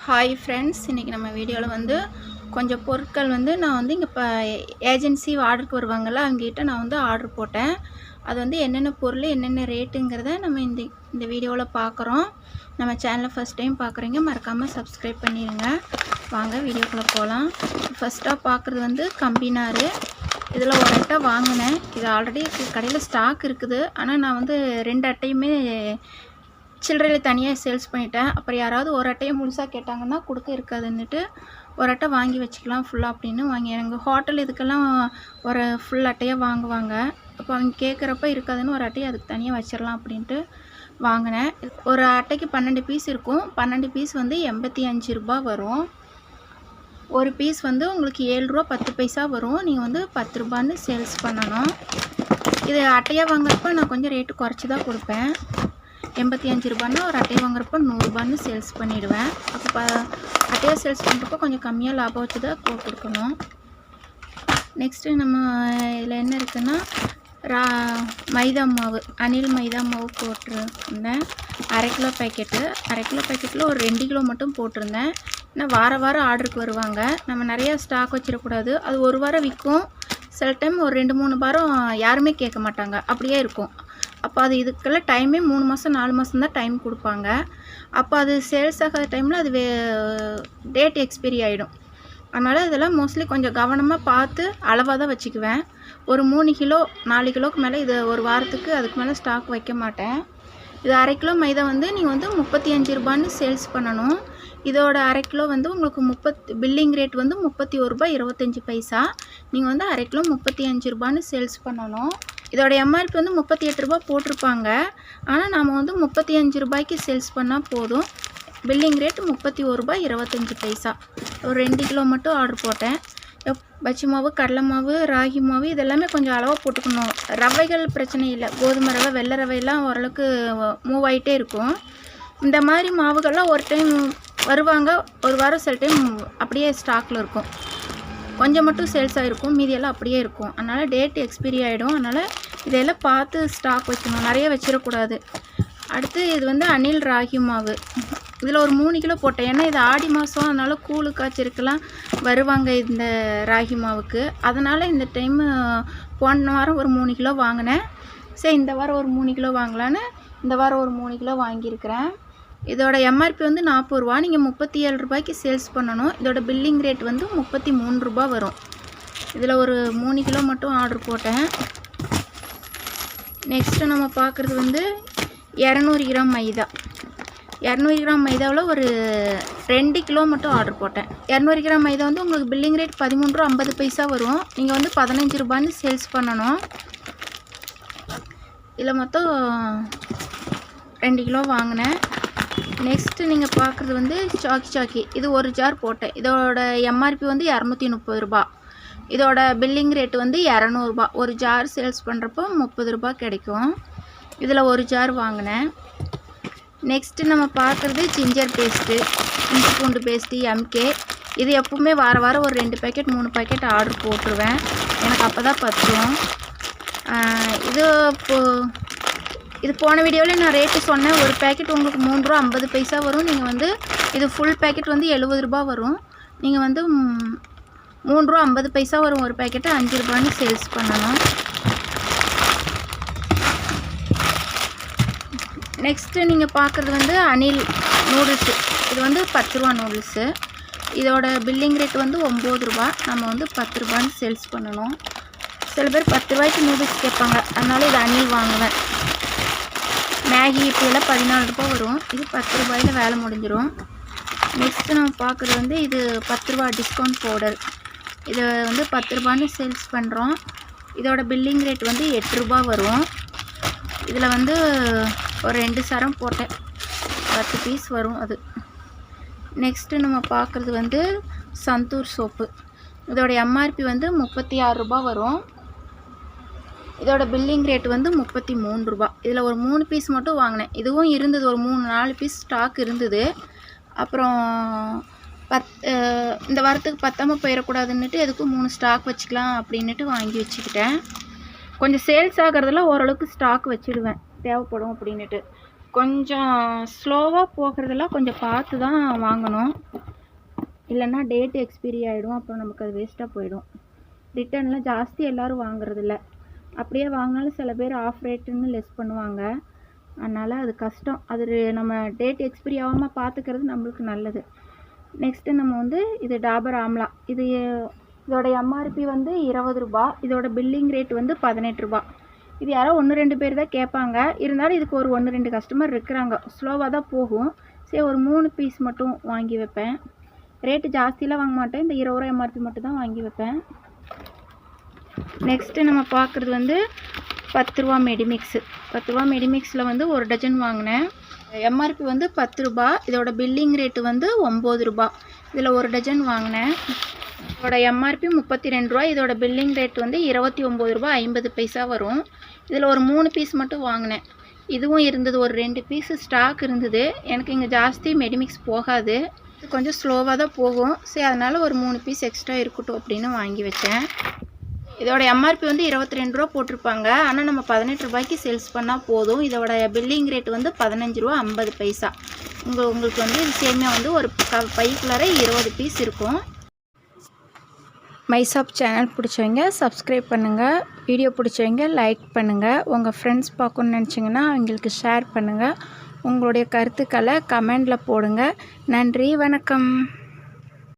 Hi friends, இன்றைக்கி நம்ம வீடியோவில் வந்து கொஞ்சம் பொருட்கள் வந்து நான் வந்து இங்கே இப்போ ஏஜென்சி ஆர்டருக்கு வருவாங்கள்ல, அவங்ககிட்ட நான் வந்து ஆர்டர் போட்டேன். அது வந்து என்னென்ன பொருள் என்னென்ன ரேட்டுங்கிறத நம்ம இந்த வீடியோவில் பார்க்குறோம். நம்ம சேனலை ஃபஸ்ட் டைம் பார்க்குறீங்க, மறக்காமல் சப்ஸ்கிரைப் பண்ணிடுங்க. வாங்க வீடியோக்குள்ளே போகலாம். ஃபஸ்ட்டாக பார்க்குறது வந்து கம்பினார். இதில் ஒரு அட்டை வாங்கினேன். இது ஆல்ரெடி கடையில் ஸ்டாக் இருக்குது. ஆனால் நான் வந்து 2 அட்டையுமே சில்லறையில் தனியாக சேல்ஸ் பண்ணிட்டேன். அப்புறம் யாராவது ஒரு அட்டையை முழுசாக கேட்டாங்கன்னா கொடுக்க இருக்காதுன்னுட்டு ஒரு அட்டை வாங்கி வச்சுக்கலாம் ஃபுல்லாக அப்படின்னு வாங்கி, எங்கள் ஹோட்டல் இதுக்கெல்லாம் ஒரு ஃபுல் அட்டையாக வாங்குவாங்க. அப்போ அவங்க கேட்குறப்ப இருக்காதுன்னு ஒரு அட்டையை அதுக்கு தனியாக வச்சிடலாம் அப்படின்ட்டு வாங்கினேன். ஒரு அட்டைக்கு 12 பீஸ் இருக்கும். 12 பீஸ் வந்து 85 ரூபா வரும். ஒரு பீஸ் வந்து உங்களுக்கு 7 ரூபா 10 பைசா வரும். நீங்கள் வந்து 10 ரூபான்னு சேல்ஸ் பண்ணணும். இது அட்டையாக வாங்குறப்ப நான் கொஞ்சம் ரேட்டு குறைச்சி தான் கொடுப்பேன். 85 ரூபான்னா ஒரு அட்டையை வாங்குறப்போ 100 ரூபான்னு சேல்ஸ் பண்ணிவிடுவேன். அப்போ அட்டையாக சேல்ஸ் பண்ணுறப்போ கொஞ்சம் கம்மியாக லாபம் வச்சு தான் கொடுக்கணும். நெக்ஸ்ட்டு நம்ம இதில் என்ன இருக்குன்னா மைதா மாவு, அணில் மைதா மாவு போட்டிருந்தேன். 1/2 கிலோ பேக்கெட்டு. 1/2 கிலோ பேக்கெட்டில் ஒரு 2 கிலோ மட்டும் போட்டிருந்தேன். ஏன்னா வாரம் ஆர்டருக்கு வருவாங்க. நம்ம நிறையா ஸ்டாக் வச்சிடக்கூடாது. அது ஒரு வாரம் விற்கும். சில டைம் ஒரு 2-3 வாரம் யாருமே கேட்க மாட்டாங்க, அப்படியே இருக்கும். அப்போ அது இதுக்கெல்லாம் டைமே 3 மாதம் 4 மாதம் தான் டைம் கொடுப்பாங்க. அப்போ அது சேல்ஸ் ஆகாத டைமில் அது டேட் எக்ஸ்பைரி ஆகிடும். அதனால் இதெல்லாம் மோஸ்ட்லி கொஞ்சம் கவனமாக பார்த்து அளவாக தான் வச்சுக்குவேன். ஒரு 3 கிலோ 4 கிலோவுக்கு மேலே இது ஒரு வாரத்துக்கு அதுக்கு மேலே ஸ்டாக் வைக்க மாட்டேன். இது 1/2 கிலோ மைதா வந்து நீங்கள் வந்து 35 ரூபான்னு சேல்ஸ் பண்ணணும். இதோட 1/2 கிலோ வந்து உங்களுக்கு பில்லிங் ரேட் வந்து 31 ரூபாய் 25 பைசா. நீங்கள் வந்து 1/2 கிலோ 35 ரூபான்னு சேல்ஸ் பண்ணணும். இதோட எம்ஆர்பி வந்து 38 ரூபா போட்டிருப்பாங்க. ஆனால் நாம் வந்து 35 ரூபாய்க்கு சேல்ஸ் பண்ணால் போதும். பில்லிங் ரேட் 31 ரூபாய் 25 பைசா. ஒரு 2 கிலோ மட்டும் ஆர்டர் போட்டேன். பச்சி மாவு, கடலை மாவு, ராகி மாவு இதெல்லாமே கொஞ்சம் அளவாக போட்டுக்கணும். ரவைகள் பிரச்சனை இல்லை. கோதுமை ரவை, வெள்ளை ரவையெல்லாம் ஓரளவுக்கு மூவ் ஆகிட்டே இருக்கும். இந்த மாதிரி மாவுகள்லாம் ஒரு டைம் வருவாங்க, ஒரு வாரம் சில டைம் அப்படியே ஸ்டாக்கில் இருக்கும். கொஞ்சம் மட்டும் சேல்ஸ் ஆகிருக்கும், மீதியெல்லாம் அப்படியே இருக்கும். அதனால் டேட் எக்ஸ்பைரி ஆகிடும். அதனால் இதெல்லாம் பார்த்து ஸ்டாக் வைக்கணும், நிறைய வச்சிடக்கூடாது. அடுத்து இது வந்து அணில் ராகி மாவு. இதில் ஒரு 3 கிலோ போட்டேன். ஏன்னா இது ஆடி மாதம், அதனால் கூழு காய்ச்சலுக்கெல்லாம் வருவாங்க இந்த ராகி மாவுக்கு. அதனால் இந்த டைமு போன வாரம் ஒரு 3 கிலோ வாங்கினேன். சரி, இந்த வாரம் ஒரு 3 கிலோ வாங்கலான்னு இந்த வாரம் ஒரு 3 கிலோ வாங்கியிருக்கிறேன். இதோட எம்ஆர்பி வந்து 40 ரூபா. நீங்கள் 37 ரூபாய்க்கு சேல்ஸ் பண்ணணும். இதோட பில்லிங் ரேட் வந்து 33 ரூபா வரும். இதில் ஒரு 3 கிலோ மட்டும் ஆர்டர் போட்டேன். நெக்ஸ்ட்டு நம்ம பார்க்குறது வந்து 200 கிராம் மைதா. 200 கிராம் மைதாவில் ஒரு 2 கிலோ மட்டும் ஆர்டர் போட்டேன். 200 கிராம் மைதா வந்து உங்களுக்கு பில்லிங் ரேட் 13 ரூபா 50 பைசா வரும். நீங்கள் வந்து 15 ரூபான்னு சேல்ஸ் பண்ணணும். இதில் மொத்தம் 2 கிலோ வாங்கினேன். நெக்ஸ்ட்டு நீங்கள் பார்க்குறது வந்து சாக்கி. இது ஒரு ஜார் போட்டேன். இதோட எம்ஆர்பி வந்து 230 ரூபா. இதோட பில்லிங் ரேட்டு வந்து 200 ரூபா. ஒரு ஜார் சேல்ஸ் பண்ணுறப்போ 30 ரூபா கிடைக்கும். இதில் ஒரு ஜார் வாங்கினேன். நெக்ஸ்ட்டு நம்ம பார்க்குறது ஜிஞ்சர் பேஸ்ட்டு, இஞ்சி பூண்டு பேஸ்ட்டு, எம்கே. இது எப்பவுமே வாரம் ஒரு 2 பேக்கெட் 3 பேக்கெட் ஆர்டர் போட்டுருவேன். எனக்கு அப்போ தான் பற்றும். இது போன வீடியோவில் நான் ரேட்டு சொன்னேன். ஒரு பேக்கெட் உங்களுக்கு 3 ரூபா 50 பைசா வரும். நீங்கள் வந்து இது ஃபுல் பேக்கெட் வந்து 70 ரூபா வரும். நீங்கள் வந்து 3 ரூபா 50 பைசா வரும் ஒரு பேக்கெட்டு. 5 ரூபான்னு சேல்ஸ் பண்ணணும். நெக்ஸ்ட்டு நீங்கள் பார்க்குறது வந்து அணில் நூடுல்ஸு. இது வந்து 10 ரூபா நூடுல்ஸு. இதோட பில்லிங் ரேட் வந்து 9 ரூபா. நம்ம வந்து 10 ரூபான்னு சேல்ஸ் பண்ணணும். சில பேர் 10 ரூபாய்க்கு நூடுல்ஸ் கேட்பாங்க. அதனால் இது அணில் வாங்குவேன். மேகி இப்போலாம் 14 ரூபா வரும். இது 10 ரூபாயில் வேலை முடிஞ்சிடும். நெக்ஸ்ட்டு நம்ம பார்க்குறது வந்து இது 10 ரூபா டிஸ்கவுண்ட் பவுடர். இது வந்து 10 ரூபான்னு சேல்ஸ் பண்ணுறோம். இதோட பில்லிங் ரேட் வந்து 8 ரூபா வரும். இதில் வந்து ஒரு 2 சரம் போட்டேன். 10 பீஸ் வரும் அது. நெக்ஸ்ட்டு நம்ம பார்க்குறது வந்து சந்தூர் சோப்பு. இதோட எம்ஆர்பி வந்து 36 ரூபா வரும். இதோட பில்லிங் ரேட் வந்து 33 ரூபா. இதில் ஒரு 3 பீஸ் மட்டும் வாங்கினேன். இதுவும் இருந்தது, ஒரு 3-4 பீஸ் ஸ்டாக் இருந்தது. அப்புறம் இந்த வாரத்துக்கு பத்தாமல் போயிடக்கூடாதுன்னுட்டு எதுக்கும் 3 ஸ்டாக் வச்சுக்கலாம் அப்படின்ட்டு வாங்கி வச்சுக்கிட்டேன். கொஞ்சம் சேல்ஸ் ஆகிறதெல்லாம் ஓரளவுக்கு ஸ்டாக் வச்சுடுவேன், தேவைப்படும் அப்படின்ட்டு. கொஞ்சம் ஸ்லோவாக போகிறதெல்லாம் கொஞ்சம் பார்த்து தான் வாங்கணும். இல்லைன்னா டேட் எக்ஸ்பைரி ஆகிடும். அப்புறம் நமக்கு அது வேஸ்ட்டாக போயிடும். ரிட்டர்னில் ஜாஸ்தி எல்லோரும் வாங்குறதில்ல. அப்படியே வாங்கினாலும் சில பேர் ஆஃப் ரேட்டுன்னு லெஸ் பண்ணுவாங்க. அதனால் அது கஷ்டம். அது நம்ம டேட் எக்ஸ்பைரி ஆகாமல் பார்த்துக்கிறது நம்மளுக்கு நல்லது. நெக்ஸ்ட்டு நம்ம வந்து இது டாபர் ஆம்லா. இதோட எம்ஆர்பி வந்து 20 ரூபா. இதோட பில்லிங் ரேட் வந்து 18 ரூபா. இது யாரோ 1-2 பேர் தான் கேட்பாங்க. இருந்தாலும் இதுக்கு ஒரு 1-2 கஸ்டமர் இருக்கிறாங்க. ஸ்லோவாக தான் போகும். சரி, ஒரு 3 பீஸ் மட்டும் வாங்கி வைப்பேன். ரேட்டு ஜாஸ்தியெலாம் வாங்க மாட்டேன். இந்த 20 ரூபா எம்ஆர்பி மட்டும் தான் வாங்கி வைப்பேன். நெக்ஸ்ட்டு நம்ம பார்க்குறது வந்து 10 ரூபா மெடிமிக்ஸு. 10 ரூபா மெடிமிக்ஸில் வந்து ஒரு டஜன் வாங்கினேன். எம்ஆர்பி வந்து 10 ரூபா. இதோட பில்லிங் ரேட்டு வந்து 9 ரூபா. இதில் ஒரு டஜன் வாங்கினேன். இதோட எம்ஆர்பி 32 ரூபா. இதோட பில்லிங் ரேட் வந்து 29 ரூபா 50 பைசா வரும். இதில் ஒரு 3 பீஸ் மட்டும் வாங்கினேன். இதுவும் இருந்தது. ஒரு 2 பீஸு ஸ்டாக் இருந்தது. எனக்கு இங்கே ஜாஸ்தி மெடிமிக்ஸ் போகாது. இது கொஞ்சம் ஸ்லோவாக தான் போகும். சரி, அதனால் ஒரு 3 பீஸ் எக்ஸ்ட்ரா இருக்கட்டும் அப்படின்னு வாங்கி வச்சேன். இதோட எம்ஆர்பி வந்து 22 ரூபா போட்டிருப்பாங்க. ஆனால் நம்ம 18 ரூபாய்க்கு சேல்ஸ் பண்ணால் போதும். இதோட பில்லிங் ரேட் வந்து 15 ரூபா 50 பைசா. உங்களுக்கு வந்து இது சேமியா வந்து ஒரு பைக்குள்ளார 20 பீஸ் இருக்கும். மைசாப் சேனல் பிடிச்சவங்க சப்ஸ்கிரைப் பண்ணுங்கள். வீடியோ பிடிச்சவங்க லைக் பண்ணுங்கள். உங்கள் ஃப்ரெண்ட்ஸ் பார்க்கணுன்னு நினச்சிங்கன்னா அவங்களுக்கு ஷேர் பண்ணுங்கள். உங்களுடைய கருத்துக்களை கமெண்டில் போடுங்க. நன்றி, வணக்கம்.